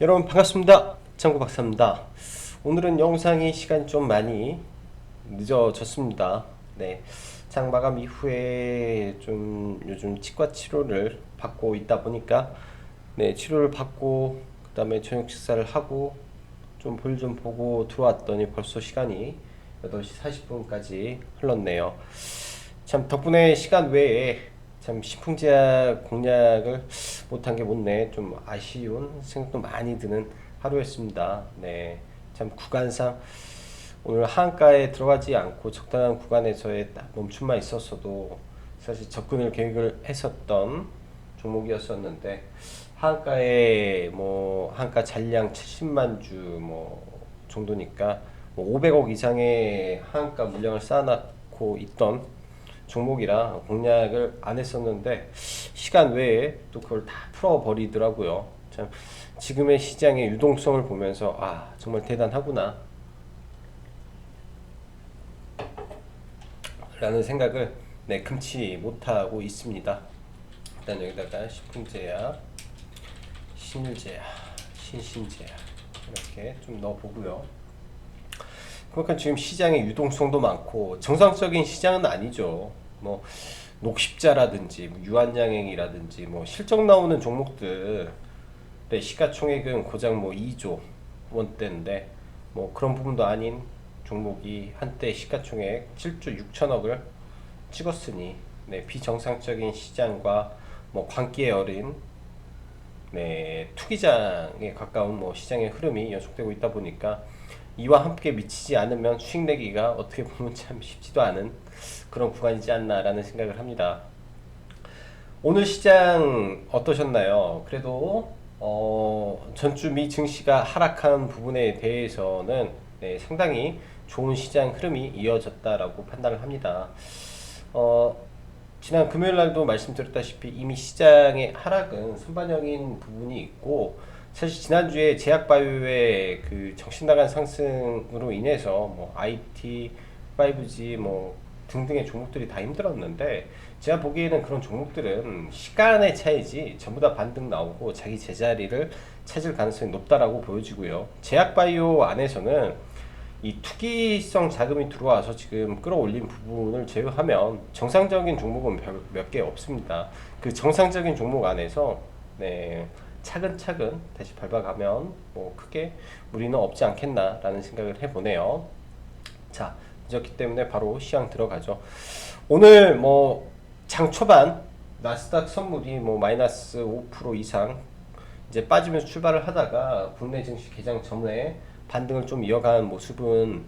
여러분 반갑습니다. 창구 박사입니다. 오늘은 영상이 시간이 좀 많이 늦어졌습니다. 네, 장 마감 이후에 좀 요즘 치과 치료를 받고 있다 보니까 치료를 받고 그다음에 저녁 식사를 하고 좀 볼 좀 보고 들어왔더니 벌써 시간이 8시 40분까지 흘렀네요. 참 덕분에 시간 외에 참 신풍제약 공략을 못한 게 못내 좀 아쉬운 생각도 많이 드는 하루였습니다. 네, 참 구간상 오늘 하한가에 들어가지 않고 적당한 구간에서의 멈춤만 있었어도 사실 접근을 계획을 했었던 종목이었었는데 하한가에 뭐 한가 잔량 70만 주 뭐 정도니까 뭐 500억 이상의 하한가 물량을 쌓아놓고 있던 종목이라 공략을 안 했었는데 시간 외에 또 그걸 다 풀어버리더라고요. 참 지금의 시장의 유동성을 보면서 정말 대단하구나 라는 생각을 금치 못하고 있습니다. 일단 여기다가 식품제약, 신일제약, 신신제약 이렇게 좀 넣어보고요. 그러니까 지금 시장의 유동성도 많고 정상적인 시장은 아니죠. 뭐 녹십자라든지 유한양행이라든지 뭐 실적 나오는 종목들의 시가총액은 고작 뭐 2조 원대인데 뭐 그런 부분도 아닌 종목이 한때 시가총액 7조 6천억을 찍었으니 비정상적인 시장과 뭐 광기에 어린 투기장에 가까운 뭐 시장의 흐름이 연속되고 있다 보니까 이와 함께 미치지 않으면 수익 내기가 어떻게 보면 참 쉽지도 않은 그런 구간이지 않나라는 생각을 합니다. 오늘 시장 어떠셨나요? 그래도 전주 미 증시가 하락한 부분에 대해서는 상당히 좋은 시장 흐름이 이어졌다라고 판단을 합니다. 지난 금요일 날도 말씀드렸다시피 이미 시장의 하락은 선반영인 부분이 있고 사실 지난주에 제약바이오의 그 정신나간 상승으로 인해서 뭐 IT, 5G 뭐 등등의 종목들이 다 힘들었는데 제가 보기에는 그런 종목들은 시간의 차이지 전부 다 반등 나오고 자기 제자리를 찾을 가능성이 높다라고 보여지고요. 제약바이오 안에서는 이 투기성 자금이 들어와서 지금 끌어올린 부분을 제외하면 정상적인 종목은 몇 개 없습니다. 그 정상적인 종목 안에서 차근차근 다시 밟아가면 뭐 크게 무리는 없지 않겠나라는 생각을 해보네요. 자, 늦었기 때문에 바로 시황 들어가죠. 오늘 뭐 장 초반 나스닥 선물이 뭐 마이너스 5% 이상 이제 빠지면서 출발을 하다가 국내 증시 개장 전에 반등을 좀 이어가는 모습은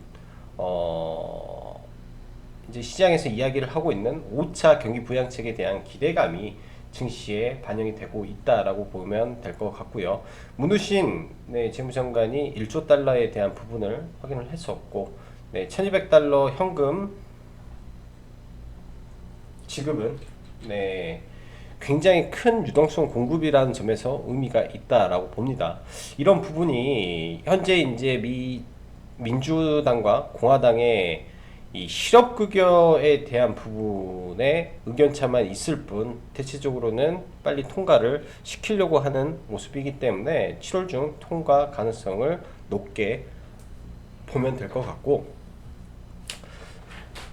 이제 시장에서 이야기를 하고 있는 5차 경기 부양책에 대한 기대감이 증시에 반영이 되고 있다라고 보면 될 것 같고요. 문우신 재무장관이 1조 달러에 대한 부분을 확인을 했었고 1200달러 현금 지급은 굉장히 큰 유동성 공급이라는 점에서 의미가 있다라고 봅니다. 이런 부분이 현재 이제 민주당과 공화당의 이 실업급여에 대한 부분에 의견차만 있을 뿐 대체적으로는 빨리 통과를 시키려고 하는 모습이기 때문에 7월 중 통과 가능성을 높게 보면 될 것 같고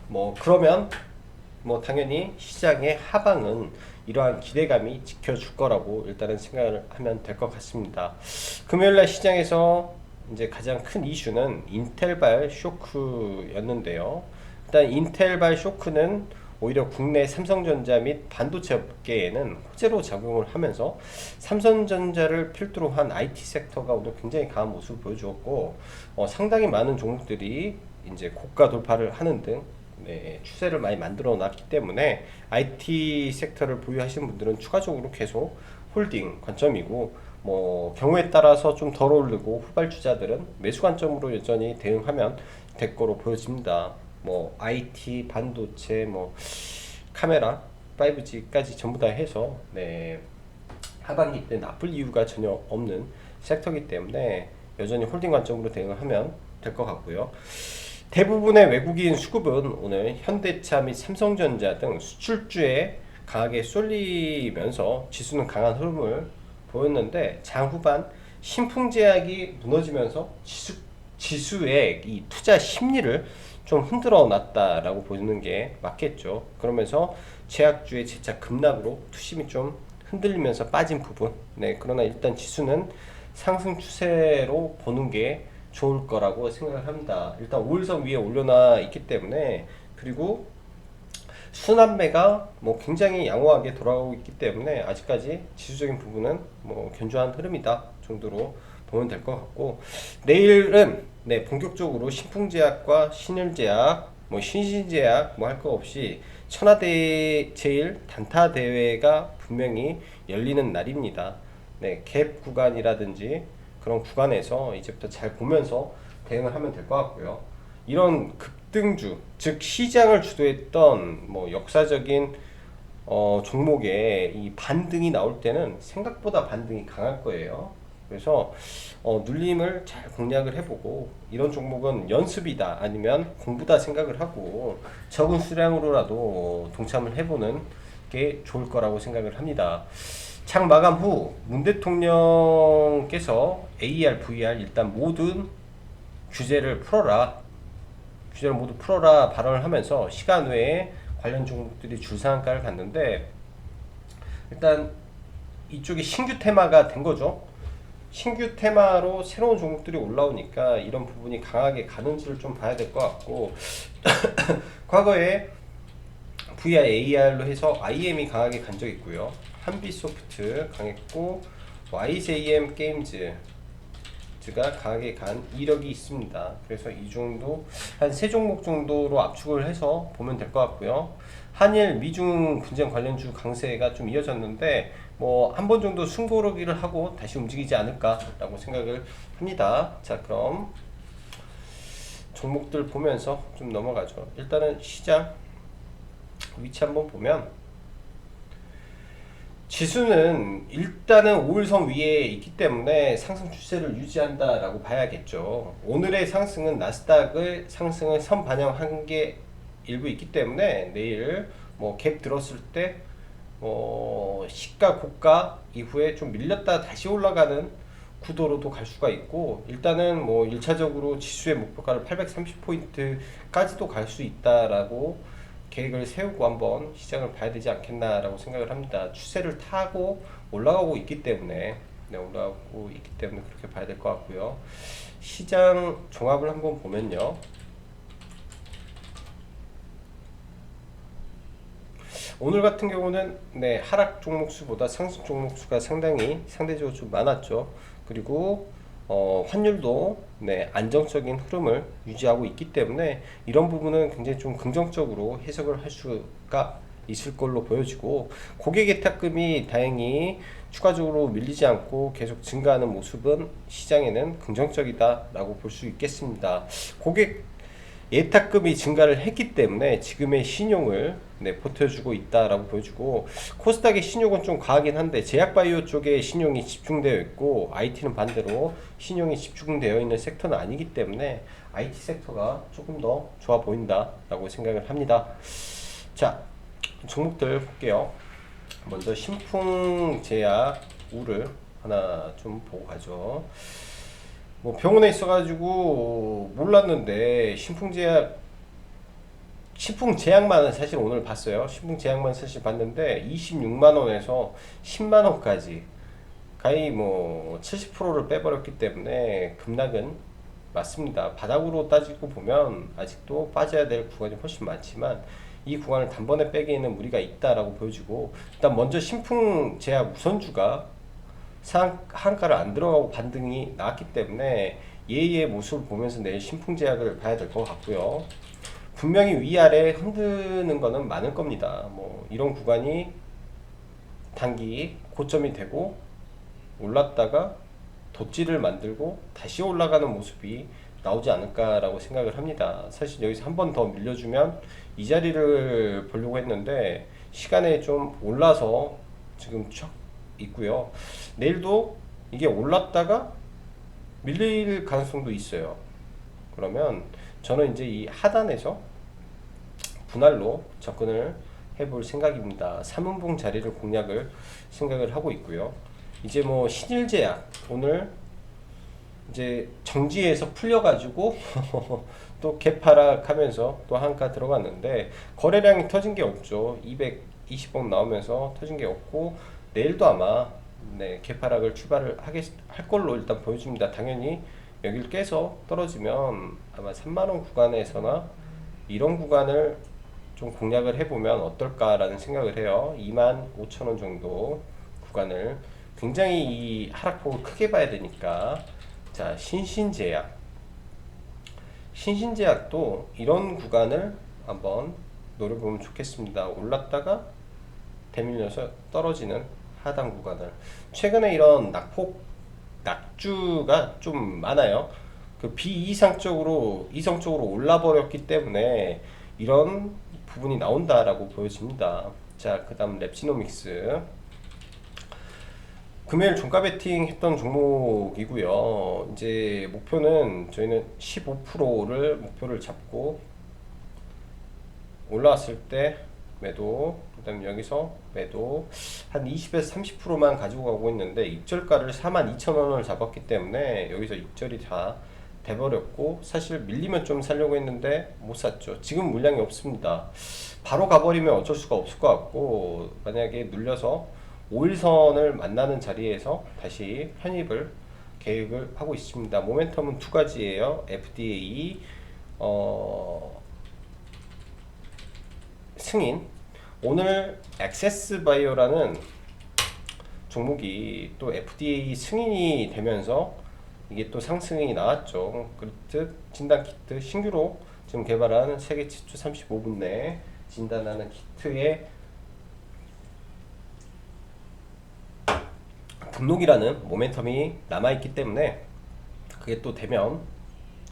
뭐 그러면 뭐 당연히 시장의 하방은 이러한 기대감이 지켜줄 거라고 일단은 생각을 하면 될 것 같습니다. 금요일날 시장에서 이제 가장 큰 이슈는 인텔발 쇼크였는데요. 일단 인텔발 쇼크는 오히려 국내 삼성전자 및 반도체 업계에는 호재로 작용을 하면서 삼성전자를 필두로 한 IT 섹터가 오늘 굉장히 강한 모습을 보여주었고 상당히 많은 종목들이 이제 고가 돌파를 하는 등 추세를 많이 만들어 놨기 때문에 IT 섹터를 보유하시는 분들은 추가적으로 계속 홀딩 관점이고 뭐 경우에 따라서 좀 덜 오르고 후발주자들은 매수 관점으로 여전히 대응하면 될 거로 보여집니다. 뭐 IT, 반도체, 뭐 카메라, 5G까지 전부 다 해서 하반기 때 나쁠 이유가 전혀 없는 섹터이기 때문에 여전히 홀딩 관점으로 대응하면 될 것 같고요. 대부분의 외국인 수급은 오늘 현대차 및 삼성전자 등 수출주에 강하게 쏠리면서 지수는 강한 흐름을 보였는데 장 후반 신풍제약이 무너지면서 지수의 이 투자 심리를 좀 흔들어 놨다라고 보는 게 맞겠죠. 그러면서 제약주의 재차 급락으로 투심이 좀 흔들리면서 빠진 부분. 네, 그러나 일단 지수는 상승 추세로 보는 게 좋을 거라고 생각을 합니다. 일단 5일선 위에 올려놔 있기 때문에, 그리고 순환매가 뭐 굉장히 양호하게 돌아가고 있기 때문에 아직까지 지수적인 부분은 뭐 견조한 흐름이다 정도로 보면 될 것 같고, 내일은 네, 본격적으로 신풍제약과 신일제약, 뭐 신신제약 뭐 할 거 없이 천하제일 단타 대회가 분명히 열리는 날입니다. 네, 갭 구간이라든지 그런 구간에서 이제부터 잘 보면서 대응을 하면 될 것 같고요. 이런 급등주, 즉 시장을 주도했던 뭐 역사적인 종목의 이 반등이 나올 때는 생각보다 반등이 강할 거예요. 그래서 눌림을 잘 공략을 해보고, 이런 종목은 연습이다 아니면 공부다 생각을 하고 적은 수량으로라도 동참을 해보는 게 좋을 거라고 생각을 합니다. 장 마감 후 문 대통령께서 AR, VR 일단 모든 규제를 풀어라, 규제를 모두 풀어라 발언을 하면서 시간 외에 관련 종목들이 줄상한가를 갔는데, 일단 이쪽이 신규 테마가 된 거죠. 신규 테마로 새로운 종목들이 올라오니까 이런 부분이 강하게 가는지를 좀 봐야 될 것 같고, 과거에 VR, AR로 해서 IM이 강하게 간 적 있고요. 한비소프트 강했고, YJM 게임즈가 강하게 간 이력이 있습니다. 그래서 이 정도 한 세 종목 정도로 압축을 해서 보면 될 것 같고요. 한일 미중 분쟁 관련주 강세가 좀 이어졌는데 뭐 한 번 정도 숨고르기를 하고 다시 움직이지 않을까라고 생각을 합니다. 자, 그럼 종목들 보면서 좀 넘어가죠. 일단은 시장 위치 한번 보면, 지수는 일단은 5일선 위에 있기 때문에 상승 추세를 유지한다라고 봐야겠죠. 오늘의 상승은 나스닥의 상승을 선반영한 게 일부 있기 때문에 내일 뭐 갭 들었을 때 시가 고가 이후에 좀 밀렸다 다시 올라가는 구도로도 갈 수가 있고, 일단은 뭐 1차적으로 지수의 목표가를 830포인트까지도 갈 수 있다라고 계획을 세우고 한번 시장을 봐야 되지 않겠나라고 생각을 합니다. 추세를 타고 올라가고 있기 때문에, 네, 올라가고 있기 때문에 그렇게 봐야 될 것 같고요. 시장 종합을 한번 보면요. 오늘 같은 경우는 네, 하락 종목 수보다 상승 종목 수가 상대적으로 좀 많았죠. 그리고 환율도 네, 안정적인 흐름을 유지하고 있기 때문에 이런 부분은 굉장히 좀 긍정적으로 해석을 할 수가 있을 걸로 보여지고, 고객 예탁금이 다행히 추가적으로 밀리지 않고 계속 증가하는 모습은 시장에는 긍정적이다라고 볼 수 있겠습니다. 고객 예탁금이 증가를 했기 때문에 지금의 신용을 네, 버텨주고 있다라고 보여주고, 코스닥의 신용은 좀 과하긴 한데 제약바이오 쪽에 신용이 집중되어 있고 IT는 반대로 신용이 집중되어 있는 섹터는 아니기 때문에 IT 섹터가 조금 더 좋아 보인다라고 생각을 합니다. 자, 종목들 볼게요. 먼저 신풍제약 우를 하나 좀 보고 가죠. 뭐 병원에 있어가지고 몰랐는데 신풍제약만은 사실 오늘 봤어요. 신풍제약만 사실 봤는데 26만원에서 10만원까지 거의 뭐 70%를 빼버렸기 때문에 급락은 맞습니다. 바닥으로 따지고 보면 아직도 빠져야 될 구간이 훨씬 많지만 이 구간을 단번에 빼기에는 무리가 있다라고 보여지고, 일단 먼저 신풍제약 우선주가 상한가를 안 들어가고 반등이 나왔기 때문에 예의 모습을 보면서 내일 신풍제약을 봐야 될 것 같고요. 분명히 위아래 흔드는 거는 많을 겁니다. 뭐 이런 구간이 단기 고점이 되고 올랐다가 덧질을 만들고 다시 올라가는 모습이 나오지 않을까라고 생각을 합니다. 사실 여기서 한 번 더 밀려주면 이 자리를 보려고 했는데 시간에 좀 올라서 지금 쭉 있고요. 내일도 이게 올랐다가 밀릴 가능성도 있어요. 그러면 저는 이제 이 하단에서 분할로 접근을 해볼 생각입니다. 3분봉 자리를 공략을 생각을 하고 있고요. 이제 뭐 신일제약 오늘 이제 정지에서 풀려가지고 또 개파락하면서 또 한가 들어갔는데 거래량이 터진 게 없죠. 220원 나오면서 터진 게 없고 내일도 아마 네, 개파락을 할 걸로 일단 보여집니다. 당연히 여기를 깨서 떨어지면 아마 3만원 구간에서나 이런 구간을 좀 공략을 해보면 어떨까라는 생각을 해요. 25,000원 정도 구간을 굉장히 이 하락폭을 크게 봐야 되니까. 자, 신신제약도 이런 구간을 한번 노려보면 좋겠습니다. 올랐다가 대밀려서 떨어지는 하단 구간을. 최근에 이런 낙주가 좀 많아요. 그 이성적으로 올라버렸기 때문에 이런 부분이 나온다라고 보여집니다. 자, 그 다음 랩지노믹스. 금요일 종가 베팅 했던 종목이고요. 이제 목표는 저희는 15%를 목표를 잡고 올라왔을 때 매도, 그 다음 여기서 매도 한 20에서 30%만 가지고 가고 있는데 입절가를 42,000원을 잡았기 때문에 여기서 입절이 다 돼버렸고, 사실 밀리면 좀 살려고 했는데 못 샀죠. 지금 물량이 없습니다. 바로 가버리면 어쩔 수가 없을 것 같고, 만약에 눌려서 5일선을 만나는 자리에서 다시 편입을 계획을 하고 있습니다. 모멘텀은 두 가지예요. FDA 승인. 오늘 액세스바이오라는 종목이 또 FDA 승인이 되면서 이게 또 상승이 나왔죠. 그렇듯 진단키트 신규로 지금 개발한 세계 최초 35분 내에 진단하는 키트의 등록이라는 모멘텀이 남아있기 때문에 그게 또 되면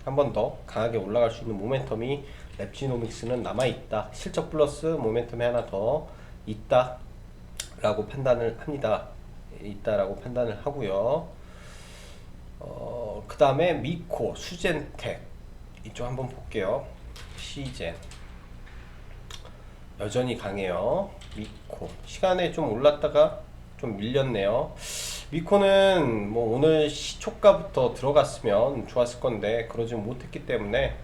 한 번 더 강하게 올라갈 수 있는 모멘텀이 랩지노믹스는 남아있다. 실적 플러스 모멘텀이 하나 더 있다 라고 판단을 합니다. 있다라고 판단을 하고요. 그 다음에 미코, 수젠텍 이쪽 한번 볼게요. 시젠 여전히 강해요. 미코 시간에 좀 올랐다가 좀 밀렸네요. 미코는 뭐 오늘 시초가부터 들어갔으면 좋았을 건데 그러지 못했기 때문에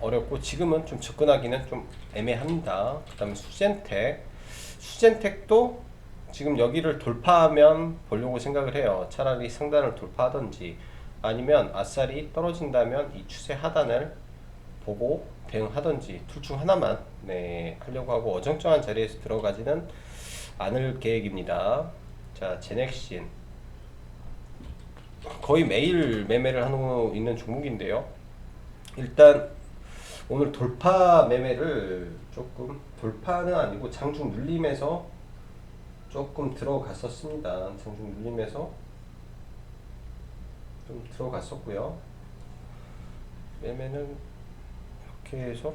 어렵고 지금은 좀 접근하기는 좀 애매합니다. 그 다음에 수젠텍도 지금 여기를 돌파하면 보려고 생각을 해요. 차라리 상단을 돌파하든지 아니면 아싸리 떨어진다면 이 추세 하단을 보고 대응하든지 둘 중 하나만 네, 하려고 하고 어정쩡한 자리에서 들어가지는 않을 계획입니다. 자, 제넥신 거의 매일 매매를 하고 있는 종목인데요. 일단 오늘 돌파 매매를 조금, 돌파는 아니고 장중 눌림에서 조금 들어갔었습니다. 장중 눌림에서 좀 들어갔었고요. 매매는 이렇게 해서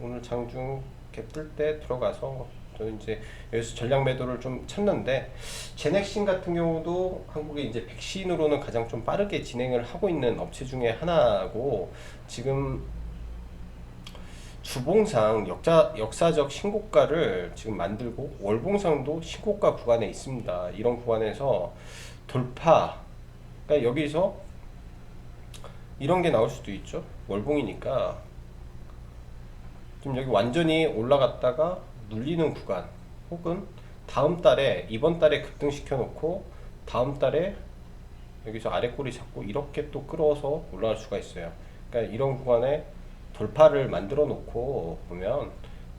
오늘 장중 갭 뜰 때 들어가서 또 이제 여기서 전략 매도를 좀 쳤는데, 제넥신 같은 경우도 한국의 이제 백신으로는 가장 좀 빠르게 진행을 하고 있는 업체 중에 하나고, 지금 주봉상 역사적 신고가를 지금 만들고 월봉상도 신고가 구간에 있습니다. 이런 구간에서 돌파, 그러니까 여기서 이런 게 나올 수도 있죠. 월봉이니까 지금 여기 완전히 올라갔다가 눌리는 구간, 혹은 다음 달에, 이번 달에 급등시켜 놓고 다음 달에 여기서 아래 꼬리 잡고 이렇게 또 끌어서 올라갈 수가 있어요. 그러니까 이런 구간에 돌파를 만들어 놓고 보면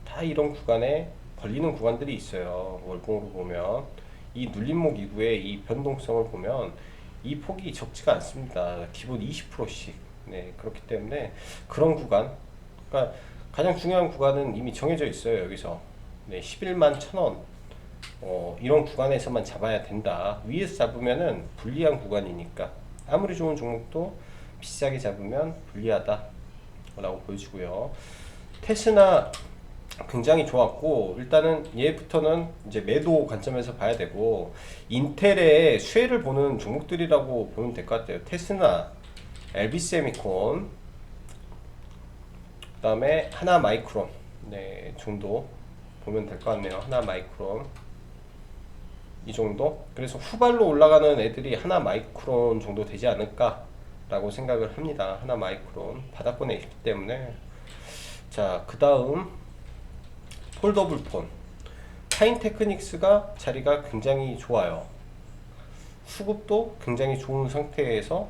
다 이런 구간에 걸리는 구간들이 있어요. 월봉으로 보면 이 눌림목 이후에 이 변동성을 보면 이 폭이 적지가 않습니다. 기본 20%씩. 네, 그렇기 때문에 그런 구간, 그러니까 가장 중요한 구간은 이미 정해져 있어요. 여기서 네, 11만 1,000원 이런 구간에서만 잡아야 된다. 위에서 잡으면은 불리한 구간이니까 아무리 좋은 종목도 비싸게 잡으면 불리하다 라고 보여지고요. 테스나 굉장히 좋았고, 일단은 얘부터는 이제 매도 관점에서 봐야 되고, 인텔의 수혜를 보는 종목들이라고 보면 될 것 같아요. 테스나, LB세미콘, 그 다음에 하나마이크론, 네, 정도 보면 될 것 같네요. 하나마이크론. 이 정도. 그래서 후발로 올라가는 애들이 하나 마이크론 정도 되지 않을까 라고 생각을 합니다. 하나 마이크론 바닥권에 있기 때문에. 자, 그 다음 폴더블 폰 타인테크닉스가 자리가 굉장히 좋아요. 수급도 굉장히 좋은 상태에서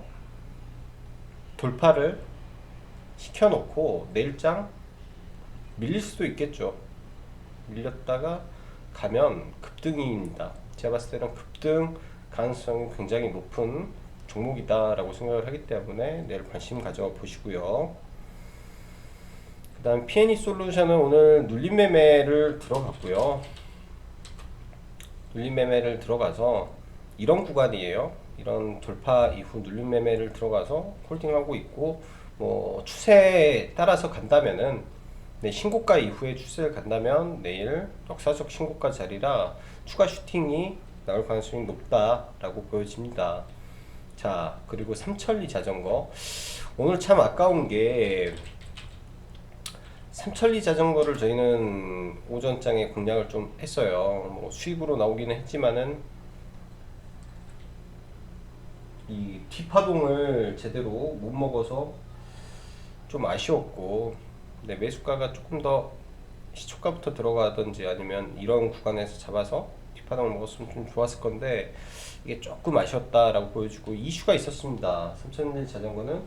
돌파를 시켜놓고 내일장 밀릴 수도 있겠죠. 밀렸다가 가면 급등입니다. 제가 봤을 때는 급등 가능성이 굉장히 높은 종목이다 라고 생각을 하기 때문에 내일 관심 가져 보시고요. 그 다음 P&E 솔루션은 오늘 눌림 매매를 들어갔고요. 눌림 매매를 들어가서 이런 구간이에요. 이런 돌파 이후 눌림 매매를 들어가서 홀딩하고 있고, 뭐 추세에 따라서 간다면은 네, 신고가 이후에 추세를 간다면 내일 역사적 신고가 자리라 추가 슈팅이 나올 가능성이 높다라고 보여집니다. 자, 그리고 삼천리 자전거 오늘 참 아까운 게 삼천리 자전거를 저희는 오전장에 공략을 좀 했어요. 뭐 수익으로 나오기는 했지만은 이 뒷파동을 제대로 못 먹어서 좀 아쉬웠고, 네, 매수가가 조금 더 시초가부터 들어가든지 아니면 이런 구간에서 잡아서 뒷파동을 먹었으면 좀 좋았을 건데 이게 조금 아쉬웠다라고 보여주고, 이슈가 있었습니다. 삼천리 자전거는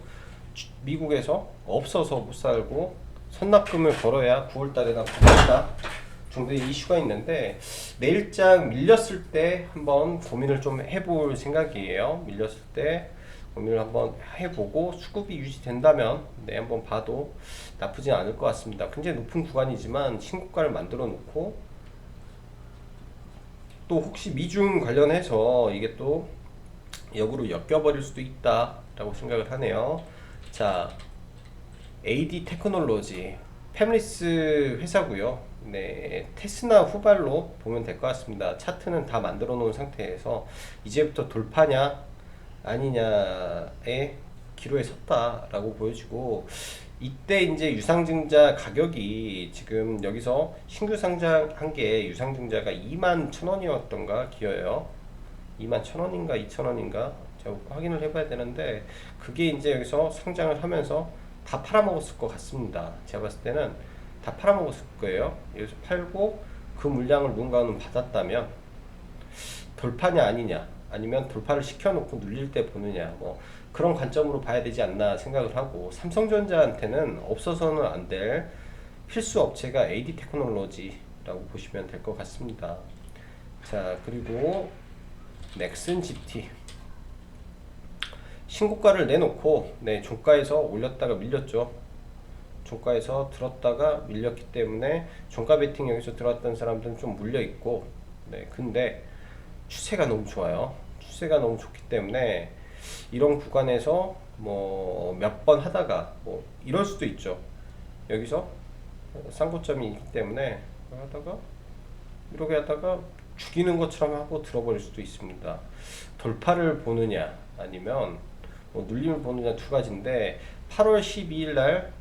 미국에서 없어서 못 살고 선납금을 걸어야 9월달에나 받는다 정도의 이슈가 있는데, 내일장 밀렸을 때 한번 고민을 좀 해볼 생각이에요. 밀렸을 때 고민을 한번 해보고 수급이 유지된다면 네, 한번 봐도 나쁘진 않을 것 같습니다. 굉장히 높은 구간이지만 신고가를 만들어 놓고, 또 혹시 미중 관련해서 이게 또 역으로 엮여버릴 수도 있다 라고 생각을 하네요. 자, AD 테크놀로지 패밀리스 회사고요. 네, 테스나 후발로 보면 될 것 같습니다. 차트는 다 만들어 놓은 상태에서 이제부터 돌파냐 아니냐의 기로에 섰다라고 보여지고, 이때 이제 유상증자 가격이 지금 여기서 신규 상장한 게 유상증자가 21,000원이었던가 기어요. 21,000원인가 2,000원인가 제가 확인을 해봐야 되는데, 그게 이제 여기서 상장을 하면서 다 팔아먹었을 것 같습니다. 제가 봤을 때는 다 팔아먹었을 거예요. 여기서 팔고 그 물량을 누군가는 받았다면 돌파냐 아니냐, 아니면 돌파를 시켜놓고 눌릴 때 보느냐, 뭐 그런 관점으로 봐야 되지 않나 생각을 하고, 삼성전자한테는 없어서는 안 될 필수 업체가 AD 테크놀로지라고 보시면 될 것 같습니다. 자, 그리고 넥슨 GT 신고가를 내놓고 네, 종가에서 올렸다가 밀렸죠. 종가에서 들었다가 밀렸기 때문에 종가 베팅 여기서 들어왔던 사람들은 좀 물려 있고, 네, 근데 추세가 너무 좋아요. 추세가 너무 좋기 때문에 이런 구간에서 뭐 몇 번 하다가 뭐 이럴 수도 있죠. 여기서 상고점이 있기 때문에 하다가 이렇게 하다가 죽이는 것처럼 하고 들어버릴 수도 있습니다. 돌파를 보느냐 아니면 뭐 눌림을 보느냐 두 가지인데, 8월 12일 날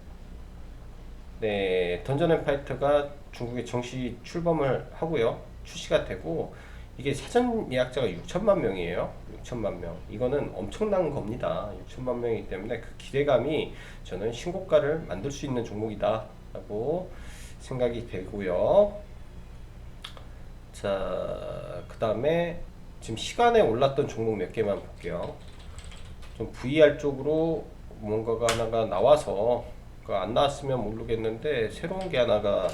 네, 던전앤파이터가 중국에 정시 출범을 하고요. 출시가 되고, 이게 사전 예약자가 6천만 명이에요. 6천만 명. 이거는 엄청난 겁니다. 6천만 명이기 때문에 그 기대감이 저는 신고가를 만들 수 있는 종목이다 라고 생각이 되고요. 자, 그 다음에 지금 시간에 올랐던 종목 몇 개만 볼게요. 좀 VR 쪽으로 뭔가가 하나가 나와서, 안 나왔으면 모르겠는데 새로운 게 하나가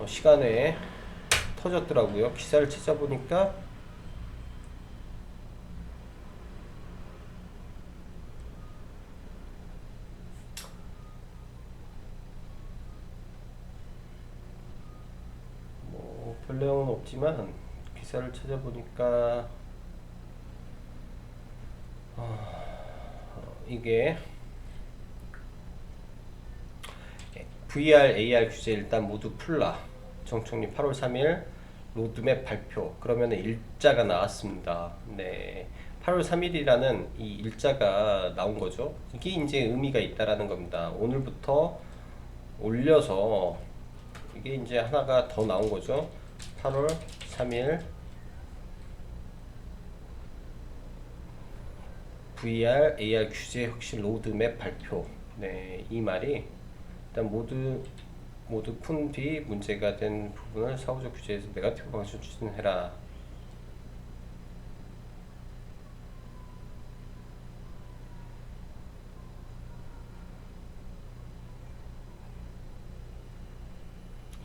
시간에 터졌더라고요. 기사를 찾아보니까 뭐 별 내용은 없지만 기사를 찾아보니까 이게 VR, AR 규제 일단 모두 풀라. 정총리 8월 3일 로드맵 발표. 그러면 일자가 나왔습니다. 네, 8월 3일이라는 이 일자가 나온 거죠. 이게 이제 의미가 있다라는 겁니다. 오늘부터 올려서 이게 이제 하나가 더 나온 거죠. 8월 3일 VR, AR 규제 혁신 로드맵 발표. 네, 이 말이 일단 모두 푼 뒤 문제가 된 부분을 사후적 규제에서 네거티브 방식으로 추진해라.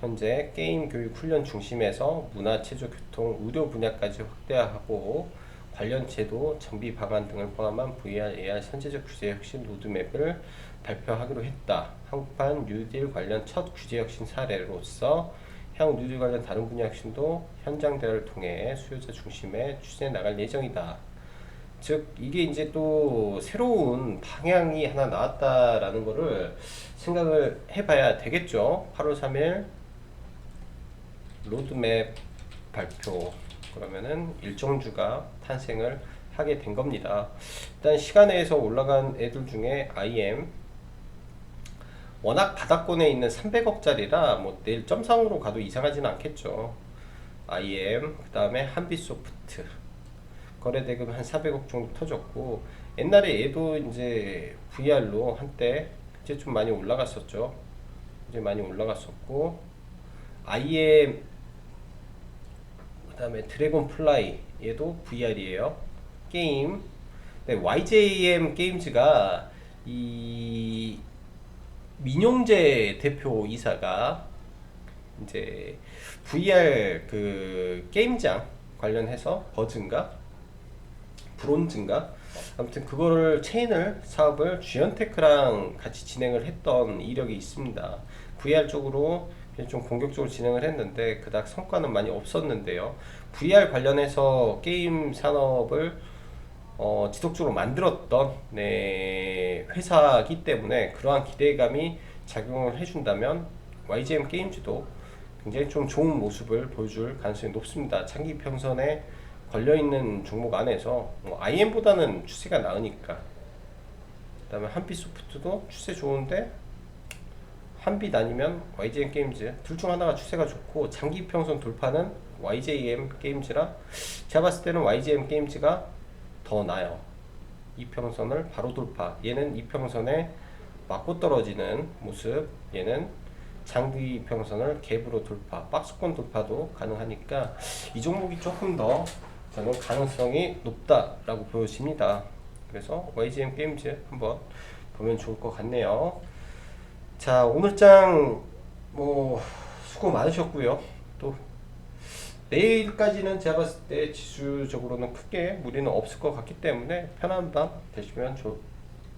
현재 게임 교육 훈련 중심에서 문화, 체조, 교통, 의료 분야까지 확대하고 관련 제도, 장비 방안 등을 포함한 VR, AR 선제적 규제 혁신 로드맵을 발표하기로 했다. 한국판 뉴딜 관련 첫 규제 혁신 사례로서 향후 뉴딜 관련 다른 분야 혁신도 현장 대화를 통해 수요자 중심에 추진해 나갈 예정이다. 즉 이게 이제 또 새로운 방향이 하나 나왔다라는 거를 생각을 해봐야 되겠죠. 8월 3일 로드맵 발표. 그러면은 일정주가 탄생을 하게 된 겁니다. 일단 시간에서 올라간 애들 중에 IM 워낙 바닥권에 있는 300억짜리라 뭐 내일 점상으로 가도 이상하지는 않겠죠. IM 그 다음에 한빛소프트 거래대금 한 400억 정도 터졌고, 옛날에 얘도 이제 VR로 한때 이제 좀 많이 올라갔었죠. 이제 많이 올라갔었고, IM 그 다음에 드래곤 플라이 얘도 VR이에요. 게임. 네, YJM 게임즈가 이 민용재 대표 이사가 이제 VR 그 게임장 관련해서 버즈인가 브론즈인가 아무튼 그거를 체인을 사업을 주연테크랑 같이 진행을 했던 이력이 있습니다. VR 쪽으로 좀 공격적으로 진행을 했는데 그닥 성과는 많이 없었는데요. VR 관련해서 게임 산업을 지속적으로 만들었던 회사이기 때문에 그러한 기대감이 작용을 해준다면 YGM 게임즈도 굉장히 좀 좋은 모습을 보여줄 가능성이 높습니다. 장기 평선에 걸려있는 종목 안에서 IM보다는 추세가 나으니까. 그 다음에 한빛소프트도 추세 좋은데 한빛 아니면 YGM 게임즈 둘 중 하나가 추세가 좋고, 장기 평선 돌파는 YJM 게임즈라 제가 봤을 때는 YJM 게임즈가 더 나아요. 이평선을 바로 돌파. 얘는 이평선에 맞고 떨어지는 모습, 얘는 장기 평선을 갭으로 돌파, 박스권 돌파도 가능하니까 이 종목이 조금 더 저는 가능성이 높다라고 보여집니다. 그래서 YGM 게임즈 한번 보면 좋을 것 같네요. 자, 오늘 장 수고 많으셨고요. 또 내일까지는 제가 봤을 때 지수적으로는 크게 무리는 없을 것 같기 때문에 편한 밤 되시면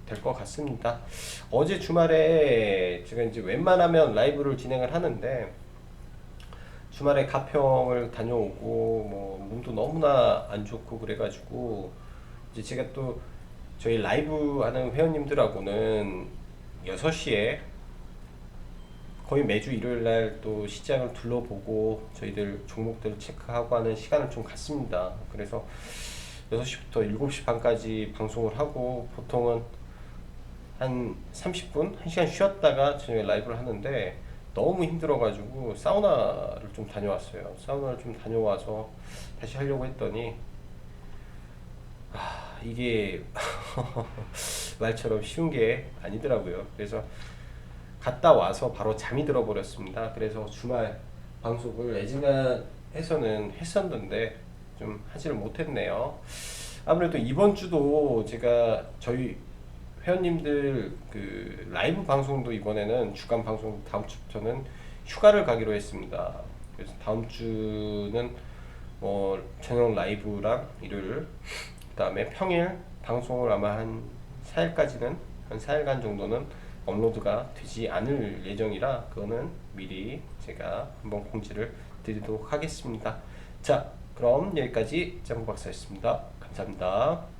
될 것 같습니다. 어제 주말에 제가 이제 웬만하면 라이브를 진행을 하는데 주말에 가평을 다녀오고 몸도 너무나 안 좋고 그래가지고 이제 제가 또 저희 라이브 하는 회원님들하고는 6시에 거의 매주 일요일날 또 시장을 둘러보고 저희들 종목들을 체크하고 하는 시간을 좀 갖습니다. 그래서 6시부터 7시 반까지 방송을 하고 보통은 한 30분, 1시간 쉬었다가 저녁에 라이브를 하는데 너무 힘들어가지고 사우나를 좀 다녀왔어요. 사우나를 좀 다녀와서 다시 하려고 했더니 이게 말처럼 쉬운 게 아니더라고요. 그래서 갔다 와서 바로 잠이 들어 버렸습니다. 그래서 주말 방송을 애진간해서는 했었는데 좀 하지를 못했네요. 아무래도 이번 주도 제가 저희 회원님들 그 라이브 방송도 이번에는 주간 방송 다음 주부터는 휴가를 가기로 했습니다. 그래서 다음 주는 저녁 라이브랑 일요일 그다음에 평일 방송을 아마 한 4일까지는 한 4일간 정도는 업로드가 되지 않을 예정이라 그거는 미리 제가 한번 공지를 드리도록 하겠습니다. 자, 그럼 여기까지 짱구 박사였습니다. 감사합니다.